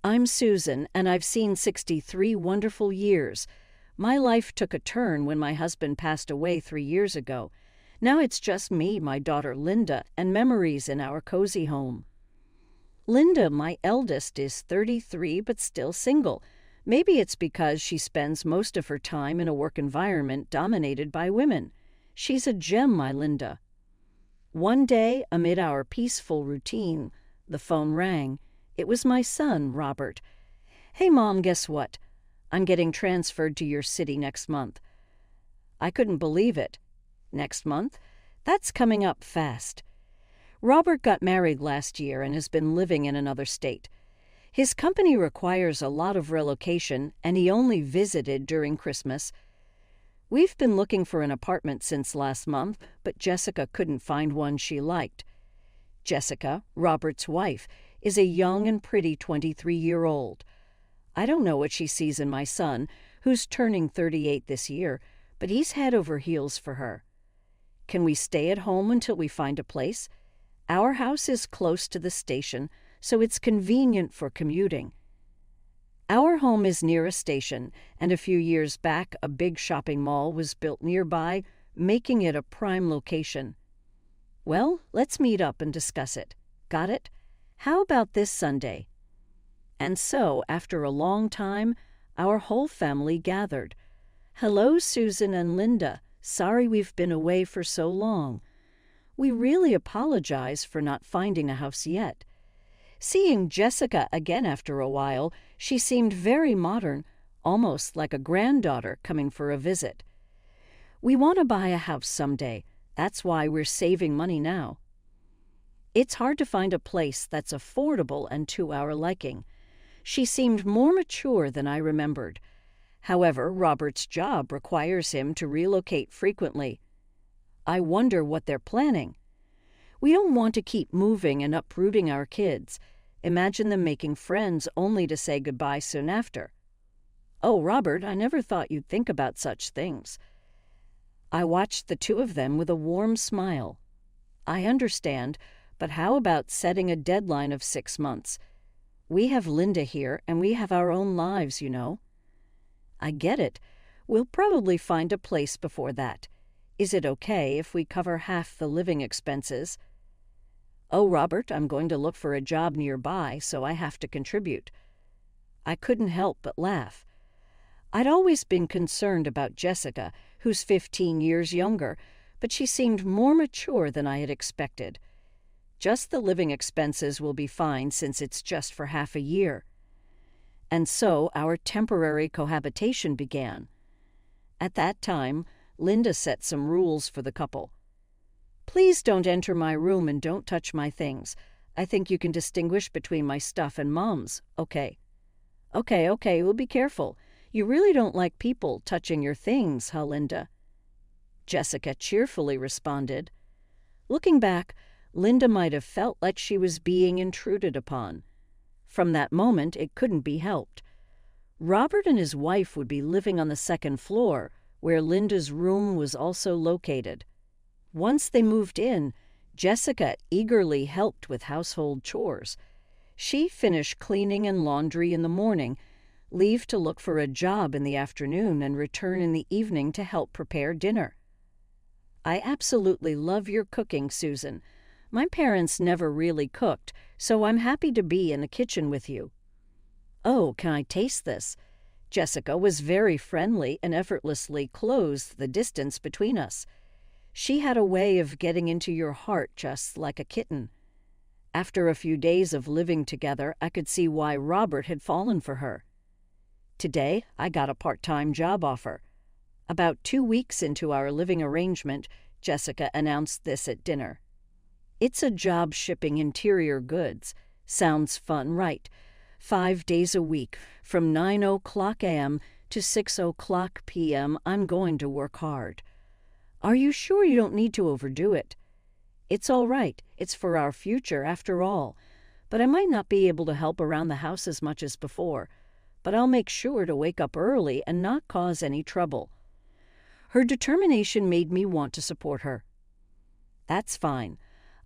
I'm Susan, and I've seen 63 wonderful years. My life took a turn when my husband passed away 3 years ago. Now it's just me, my daughter Linda, and memories in our cozy home. Linda, my eldest, is 33 but still single. Maybe it's because she spends most of her time in a work environment dominated by women. She's a gem, my Linda. One day, amid our peaceful routine, the phone rang. It was my son, Robert. "Hey, Mom, guess what? I'm getting transferred to your city next month." I couldn't believe it. Next month? That's coming up fast. Robert got married last year and has been living in another state. His company requires a lot of relocation, and he only visited during Christmas. We've been looking for an apartment since last month, but Jessica couldn't find one she liked. Jessica, Robert's wife, is a young and pretty 23-year-old. I don't know what she sees in my son, who's turning 38 this year, but he's head over heels for her. Can we stay at home until we find a place? Our house is close to the station, so it's convenient for commuting. Our home is near a station, and a few years back a big shopping mall was built nearby, making it a prime location. Well, let's meet up and discuss it. Got it? How about this Sunday? And so, after a long time, our whole family gathered. Hello, Susan and Linda. Sorry we've been away for so long. We really apologize for not finding a house yet. Seeing Jessica again after a while, she seemed very modern, almost like a granddaughter coming for a visit. We want to buy a house someday. That's why we're saving money now. It's hard to find a place that's affordable and to our liking. She seemed more mature than I remembered. However, Robert's job requires him to relocate frequently. I wonder what they're planning. We don't want to keep moving and uprooting our kids. Imagine them making friends only to say goodbye soon after. Oh, Robert, I never thought you'd think about such things. I watched the two of them with a warm smile. I understand, but how about setting a deadline of 6 months? We have Linda here, and we have our own lives, you know. I get it. We'll probably find a place before that. Is it okay if we cover half the living expenses? Oh, Robert, I'm going to look for a job nearby, so I have to contribute. I couldn't help but laugh. I'd always been concerned about Jessica, who's 15 years younger, but she seemed more mature than I had expected. Just the living expenses will be fine since it's just for half a year. And so our temporary cohabitation began. At that time, Linda set some rules for the couple. Please don't enter my room and don't touch my things. I think you can distinguish between my stuff and Mom's, okay? Okay, we'll be careful. You really don't like people touching your things, huh, Linda? Jessica cheerfully responded. Looking back, Linda might have felt like she was being intruded upon. From that moment, it couldn't be helped. Robert and his wife would be living on the second floor, where Linda's room was also located. Once they moved in, Jessica eagerly helped with household chores. She finished cleaning and laundry in the morning, leave to look for a job in the afternoon, and return in the evening to help prepare dinner. I absolutely love your cooking, Susan. My parents never really cooked, so I'm happy to be in the kitchen with you. Oh, can I taste this? Jessica was very friendly and effortlessly closed the distance between us. She had a way of getting into your heart just like a kitten. After a few days of living together, I could see why Robert had fallen for her. Today, I got a part-time job offer. About 2 weeks into our living arrangement, Jessica announced this at dinner. It's a job shipping interior goods. Sounds fun, right? 5 days a week, from 9:00 a.m. to 6:00 p.m., I'm going to work hard. Are you sure you don't need to overdo it? It's all right. It's for our future, after all. But I might not be able to help around the house as much as before. But I'll make sure to wake up early and not cause any trouble. Her determination made me want to support her. That's fine.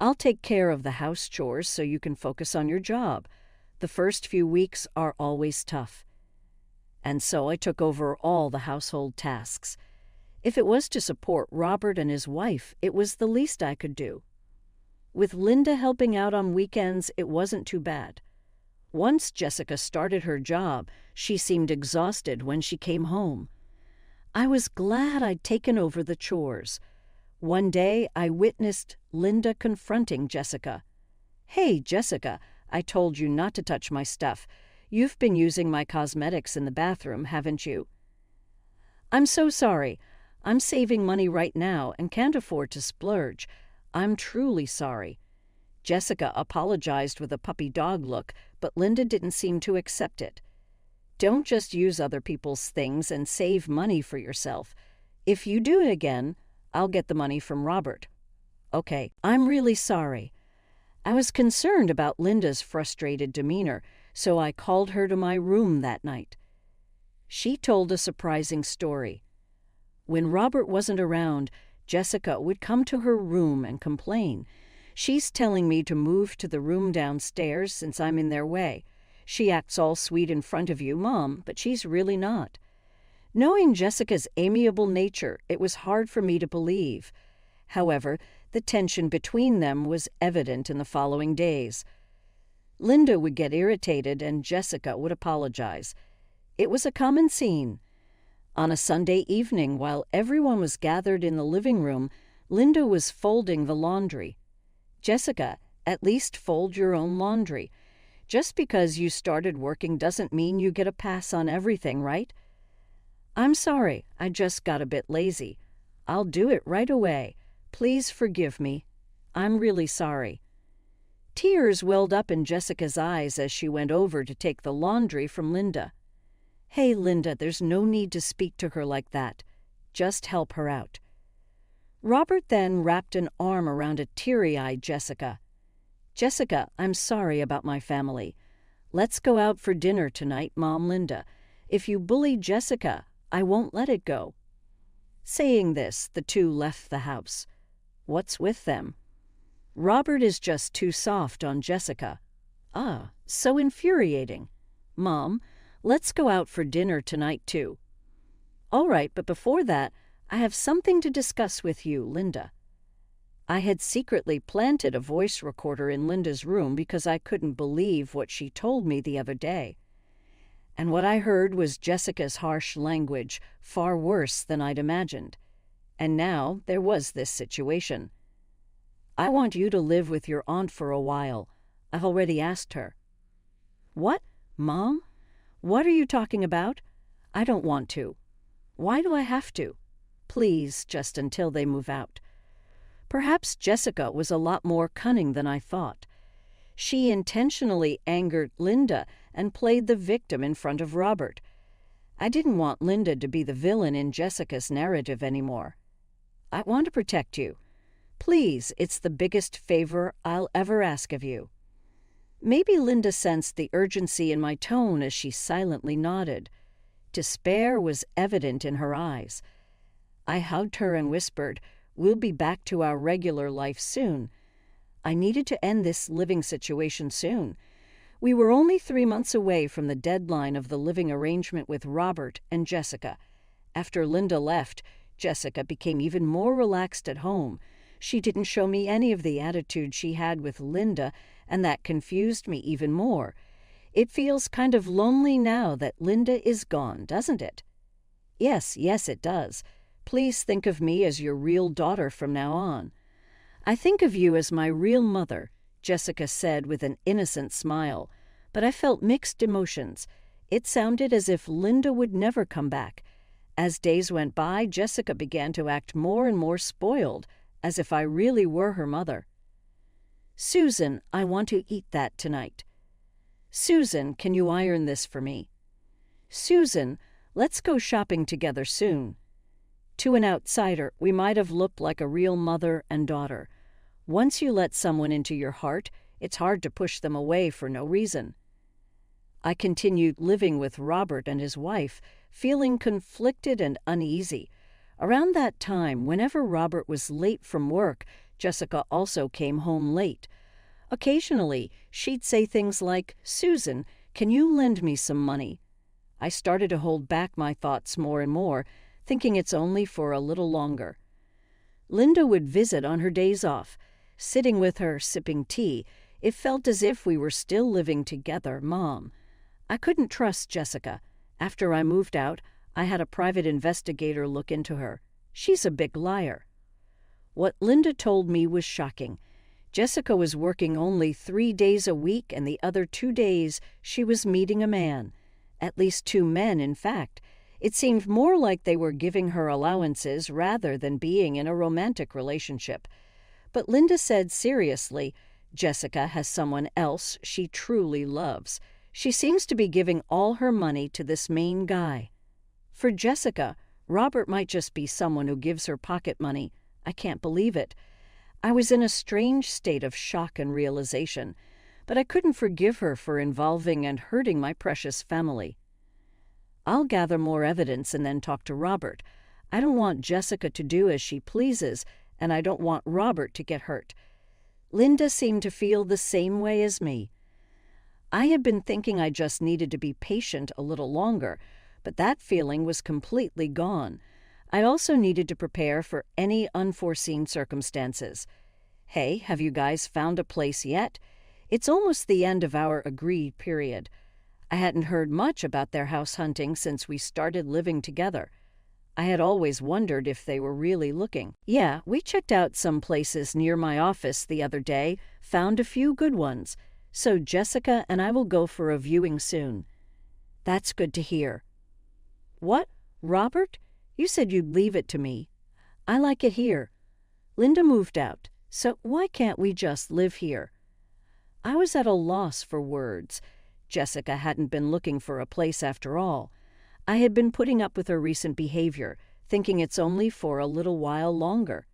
I'll take care of the house chores so you can focus on your job. The first few weeks are always tough. And so I took over all the household tasks. If it was to support Robert and his wife, it was the least I could do. With Linda helping out on weekends, it wasn't too bad. Once Jessica started her job, she seemed exhausted when she came home. I was glad I'd taken over the chores. One day, I witnessed Linda confronting Jessica. "Hey, Jessica, I told you not to touch my stuff. You've been using my cosmetics in the bathroom, haven't you?" "I'm so sorry. I'm saving money right now and can't afford to splurge. I'm truly sorry." Jessica apologized with a puppy dog look, but Linda didn't seem to accept it. "Don't just use other people's things and save money for yourself. If you do it again, I'll get the money from Robert." "Okay, I'm really sorry." I was concerned about Linda's frustrated demeanor, so I called her to my room that night. She told a surprising story. When Robert wasn't around, Jessica would come to her room and complain. "She's telling me to move to the room downstairs since I'm in their way. She acts all sweet in front of you, Mom, but she's really not." Knowing Jessica's amiable nature, it was hard for me to believe. However, the tension between them was evident in the following days. Linda would get irritated and Jessica would apologize. It was a common scene. On a Sunday evening, while everyone was gathered in the living room, Linda was folding the laundry. "Jessica, at least fold your own laundry. Just because you started working doesn't mean you get a pass on everything, right?" "I'm sorry, I just got a bit lazy. I'll do it right away. Please forgive me. I'm really sorry." Tears welled up in Jessica's eyes as she went over to take the laundry from Linda. "Hey, Linda, there's no need to speak to her like that. Just help her out." Robert then wrapped an arm around a teary-eyed Jessica. "Jessica, I'm sorry about my family. Let's go out for dinner tonight, Mom Linda. If you bully Jessica, I won't let it go." Saying this, the two left the house. What's with them? Robert is just too soft on Jessica. Ah, so infuriating. "Mom, let's go out for dinner tonight, too." "All right, but before that, I have something to discuss with you, Linda." I had secretly planted a voice recorder in Linda's room because I couldn't believe what she told me the other day. And what I heard was Jessica's harsh language, far worse than I'd imagined. And now there was this situation. "I want you to live with your aunt for a while. I've already asked her." "What? Mom? What are you talking about? I don't want to." "Why do I have to?" "Please, just until they move out." Perhaps Jessica was a lot more cunning than I thought. She intentionally angered Linda and played the victim in front of Robert. I didn't want Linda to be the villain in Jessica's narrative anymore. "I want to protect you. Please, it's the biggest favor I'll ever ask of you." Maybe Linda sensed the urgency in my tone as she silently nodded. Despair was evident in her eyes. I hugged her and whispered, "We'll be back to our regular life soon." I needed to end this living situation soon. We were only 3 months away from the deadline of the living arrangement with Robert and Jessica. After Linda left, Jessica became even more relaxed at home. She didn't show me any of the attitude she had with Linda, and that confused me even more. It feels kind of lonely now that Linda is gone, doesn't it? Yes, it does. Please think of me as your real daughter from now on. "I think of you as my real mother," Jessica said with an innocent smile, but I felt mixed emotions. It sounded as if Linda would never come back. As days went by, Jessica began to act more and more spoiled, as if I really were her mother. "Susan, I want to eat that tonight." "Susan, can you iron this for me?" "Susan, let's go shopping together soon." To an outsider, we might have looked like a real mother and daughter. Once you let someone into your heart, it's hard to push them away for no reason. I continued living with Robert and his wife, feeling conflicted and uneasy. Around that time, whenever Robert was late from work, Jessica also came home late. Occasionally, she'd say things like, "Susan, can you lend me some money?" I started to hold back my thoughts more and more, thinking it's only for a little longer. Linda would visit on her days off. Sitting with her, sipping tea, it felt as if we were still living together, Mom. I couldn't trust Jessica. After I moved out, I had a private investigator look into her. She's a big liar. What Linda told me was shocking. Jessica was working only 3 days a week, and the other 2 days she was meeting a man. At least 2 men, in fact. It seemed more like they were giving her allowances rather than being in a romantic relationship. But Linda said seriously, Jessica has someone else she truly loves. She seems to be giving all her money to this main guy. For Jessica, Robert might just be someone who gives her pocket money. I can't believe it. I was in a strange state of shock and realization, but I couldn't forgive her for involving and hurting my precious family. I'll gather more evidence and then talk to Robert. I don't want Jessica to do as she pleases, and I don't want Robert to get hurt. Linda seemed to feel the same way as me. I had been thinking I just needed to be patient a little longer, but that feeling was completely gone. I also needed to prepare for any unforeseen circumstances. Hey, have you guys found a place yet? It's almost the end of our agreed period. I hadn't heard much about their house hunting since we started living together. I had always wondered if they were really looking. Yeah, we checked out some places near my office the other day, found a few good ones. So Jessica and I will go for a viewing soon. That's good to hear. What? Robert? You said you'd leave it to me. I like it here. Linda moved out, so why can't we just live here? I was at a loss for words. Jessica hadn't been looking for a place after all. I had been putting up with her recent behavior, thinking it's only for a little while longer.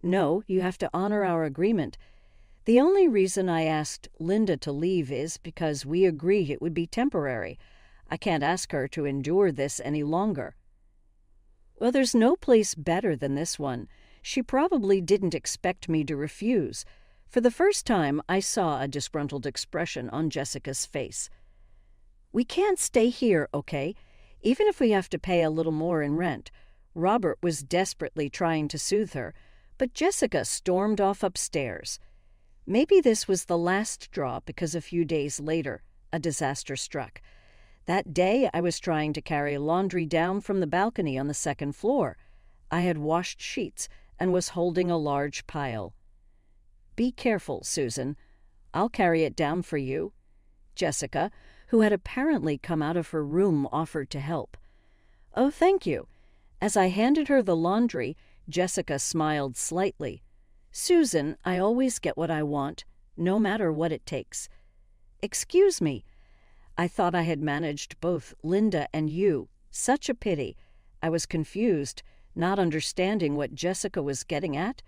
No, you have to honor our agreement. The only reason I asked Linda to leave is because we agree it would be temporary. I can't ask her to endure this any longer. Well, there's no place better than this one. She probably didn't expect me to refuse. For the first time, I saw a disgruntled expression on Jessica's face. We can't stay here, okay? Even if we have to pay a little more in rent. Robert was desperately trying to soothe her, but Jessica stormed off upstairs. Maybe this was the last straw because a few days later, a disaster struck. That day, I was trying to carry laundry down from the balcony on the 2nd floor. I had washed sheets and was holding a large pile. Be careful, Susan. I'll carry it down for you. Jessica, who had apparently come out of her room, offered to help. Oh, thank you. As I handed her the laundry, Jessica smiled slightly. Susan, I always get what I want, no matter what it takes. Excuse me. I thought I had managed both Linda and you. Such a pity. I was confused, not understanding what Jessica was getting at.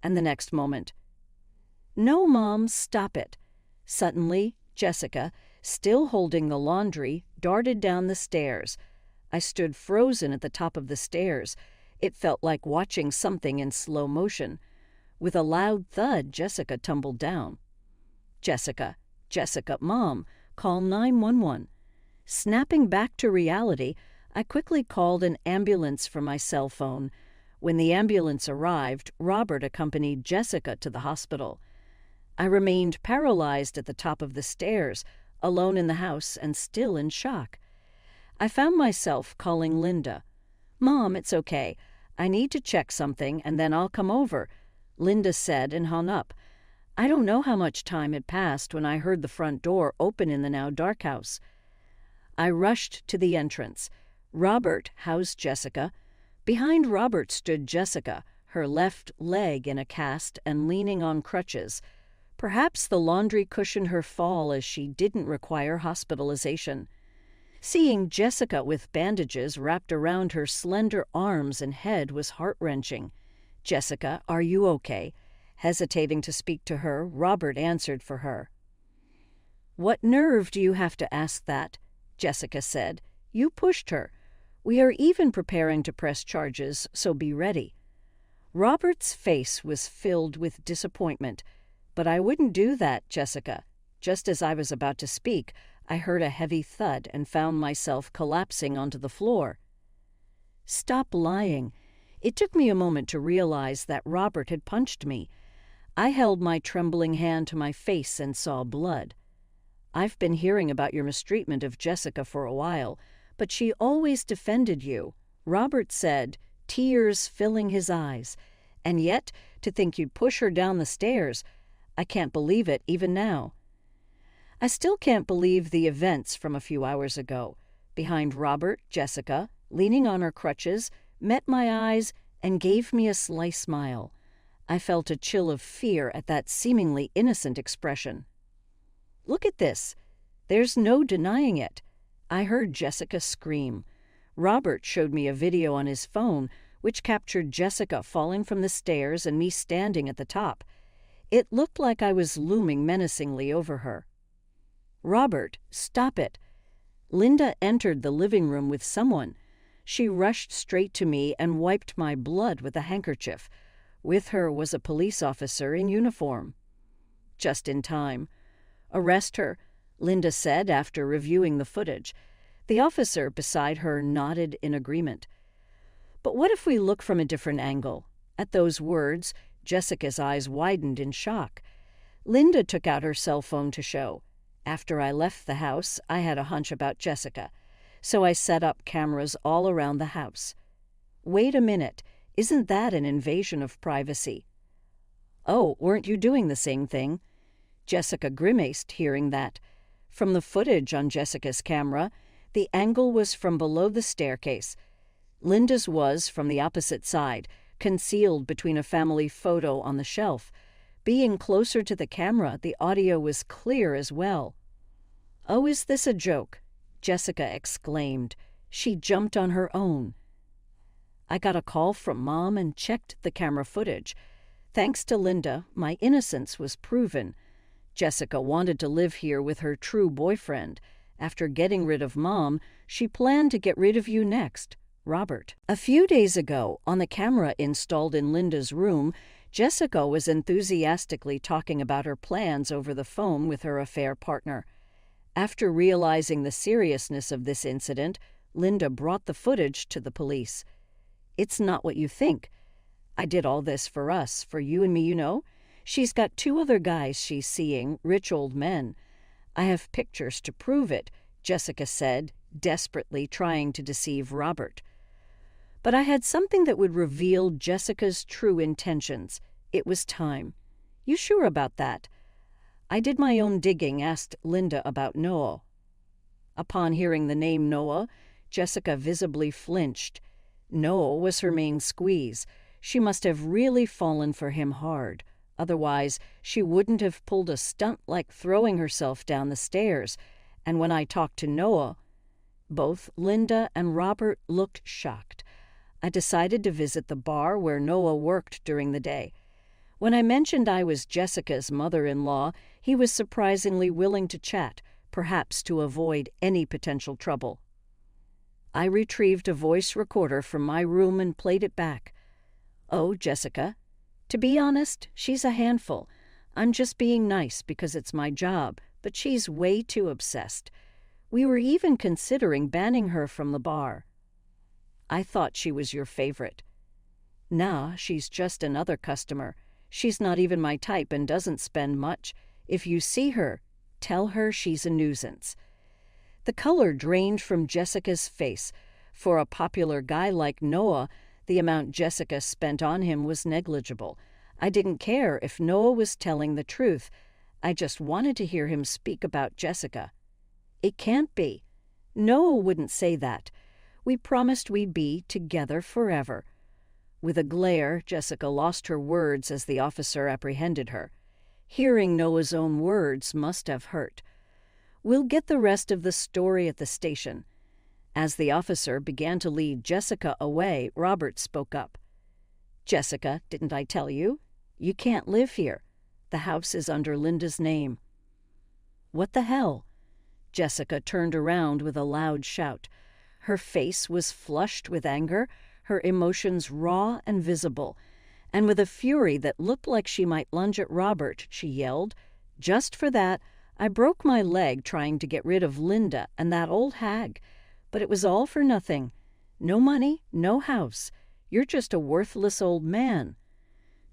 And the next moment, no, Mom, stop it. Suddenly, Jessica, still holding the laundry, darted down the stairs. I stood frozen at the top of the stairs. It felt like watching something in slow motion. With a loud thud, Jessica tumbled down. Jessica, Mom, call 911. Snapping back to reality, I quickly called an ambulance from my cell phone. When the ambulance arrived, Robert accompanied Jessica to the hospital. I remained paralyzed at the top of the stairs, alone in the house and still in shock. I found myself calling Linda. Mom, it's okay. I need to check something and then I'll come over, Linda said and hung up. I don't know how much time had passed when I heard the front door open in the now dark house. I rushed to the entrance. Robert housed Jessica. Behind Robert stood Jessica, her left leg in a cast and leaning on crutches. Perhaps the laundry cushioned her fall as she didn't require hospitalization. Seeing Jessica with bandages wrapped around her slender arms and head was heart-wrenching. Jessica, are you okay? Hesitating to speak to her, Robert answered for her. What nerve do you have to ask that? Jessica said. You pushed her. We are even preparing to press charges, so be ready. Robert's face was filled with disappointment. "But I wouldn't do that, Jessica." Just as I was about to speak, I heard a heavy thud and found myself collapsing onto the floor. "Stop lying." It took me a moment to realize that Robert had punched me. I held my trembling hand to my face and saw blood. "I've been hearing about your mistreatment of Jessica for a while, but she always defended you," Robert said, tears filling his eyes. "And yet, to think you'd push her down the stairs. I can't believe it even now." I still can't believe the events from a few hours ago. Behind Robert, Jessica, leaning on her crutches, met my eyes and gave me a sly smile. I felt a chill of fear at that seemingly innocent expression. "Look at this. There's no denying it." I heard Jessica scream. Robert showed me a video on his phone which captured Jessica falling from the stairs and me standing at the top. It looked like I was looming menacingly over her. "Robert, stop it." Linda entered the living room with someone. She rushed straight to me and wiped my blood with a handkerchief. With her was a police officer in uniform. "Just in time." "Arrest her," Linda said after reviewing the footage. The officer beside her nodded in agreement. "But what if we look from a different angle?" At those words, Jessica's eyes widened in shock. Linda took out her cell phone to show. After I left the house, I had a hunch about Jessica, so I set up cameras all around the house. "Wait a minute, isn't that an invasion of privacy?" "Oh, weren't you doing the same thing?" Jessica grimaced hearing that. From the footage on Jessica's camera, the angle was from below the staircase. Linda's was from the opposite side, concealed between a family photo on the shelf. Being closer to the camera, the audio was clear as well. "Oh, is this a joke?" Jessica exclaimed. She jumped on her own. I got a call from Mom and checked the camera footage. Thanks to Linda, my innocence was proven. Jessica wanted to live here with her true boyfriend. After getting rid of Mom, she planned to get rid of you next, Robert. A few days ago, on the camera installed in Linda's room, Jessica was enthusiastically talking about her plans over the phone with her affair partner. After realizing the seriousness of this incident, Linda brought the footage to the police. "It's not what you think. I did all this for us, for you and me, you know. She's got 2 other guys she's seeing, rich old men. I have pictures to prove it," Jessica said, desperately trying to deceive Robert. But I had something that would reveal Jessica's true intentions. It was time. "You sure about that?" I did my own digging, asked Linda about Noah. Upon hearing the name Noah, Jessica visibly flinched. Noah was her main squeeze. She must have really fallen for him hard. Otherwise, she wouldn't have pulled a stunt like throwing herself down the stairs. And when I talked to Noah, both Linda and Robert looked shocked. I decided to visit the bar where Noah worked during the day. When I mentioned I was Jessica's mother-in-law, he was surprisingly willing to chat, perhaps to avoid any potential trouble. I retrieved a voice recorder from my room and played it back. "Oh, Jessica, to be honest, she's a handful. I'm just being nice because it's my job, but she's way too obsessed. We were even considering banning her from the bar." "I thought she was your favorite." "Nah, she's just another customer. She's not even my type and doesn't spend much. If you see her, tell her she's a nuisance." The color drained from Jessica's face. For a popular guy like Noah, the amount Jessica spent on him was negligible. I didn't care if Noah was telling the truth. I just wanted to hear him speak about Jessica. "It can't be. Noah wouldn't say that. We promised we'd be together forever." With a glare, Jessica lost her words as the officer apprehended her. Hearing Noah's own words must have hurt. "We'll get the rest of the story at the station." As the officer began to lead Jessica away, Robert spoke up. "Jessica, didn't I tell you? You can't live here. The house is under Linda's name." "What the hell?" Jessica turned around with a loud shout. Her face was flushed with anger, her emotions raw and visible. and with a fury that looked like she might lunge at Robert, she yelled, "Just for that, I broke my leg trying to get rid of Linda and that old hag. But it was all for nothing. No money, no house. You're just a worthless old man."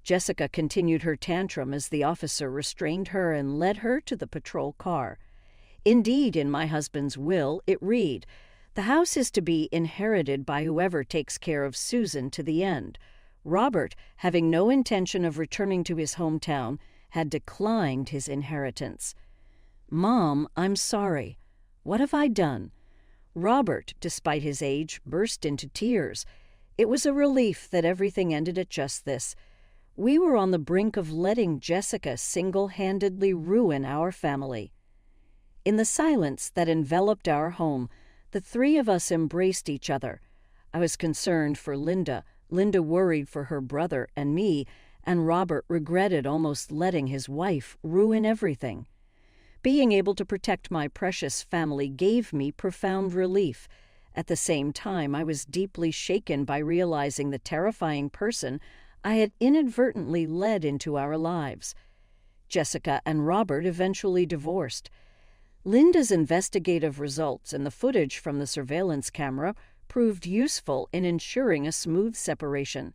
Jessica continued her tantrum as the officer restrained her and led her to the patrol car. Indeed, in my husband's will, it read, "The house is to be inherited by whoever takes care of Susan to the end." Robert, having no intention of returning to his hometown, had declined his inheritance. "Mom, I'm sorry. What have I done?" Robert, despite his age, burst into tears. It was a relief that everything ended at just this. We were on the brink of letting Jessica single-handedly ruin our family. In the silence that enveloped our home, the three of us embraced each other. I was concerned for Linda, Linda worried for her brother and me, and Robert regretted almost letting his wife ruin everything. Being able to protect my precious family gave me profound relief. At the same time, I was deeply shaken by realizing the terrifying person I had inadvertently led into our lives. Jessica and Robert eventually divorced. Linda's investigative results and the footage from the surveillance camera proved useful in ensuring a smooth separation.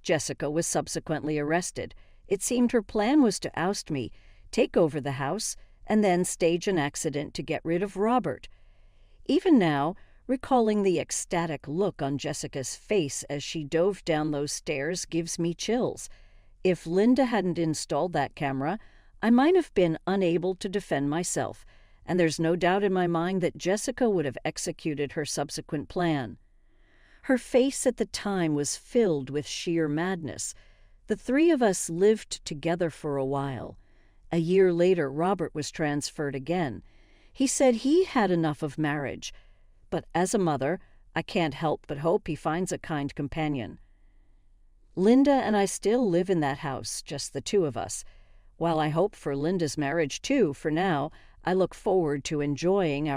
Jessica was subsequently arrested. It seemed her plan was to oust me, take over the house, and then stage an accident to get rid of Robert. Even now, recalling the ecstatic look on Jessica's face as she dove down those stairs gives me chills. If Linda hadn't installed that camera, I might have been unable to defend myself, and there's no doubt in my mind that Jessica would have executed her subsequent plan. Her face at the time was filled with sheer madness. The three of us lived together for a while. A year later, Robert was transferred again. He said he had enough of marriage, but as a mother, I can't help but hope he finds a kind companion. Linda and I still live in that house, just the two of us. While I hope for Linda's marriage too, for now, I look forward to enjoying our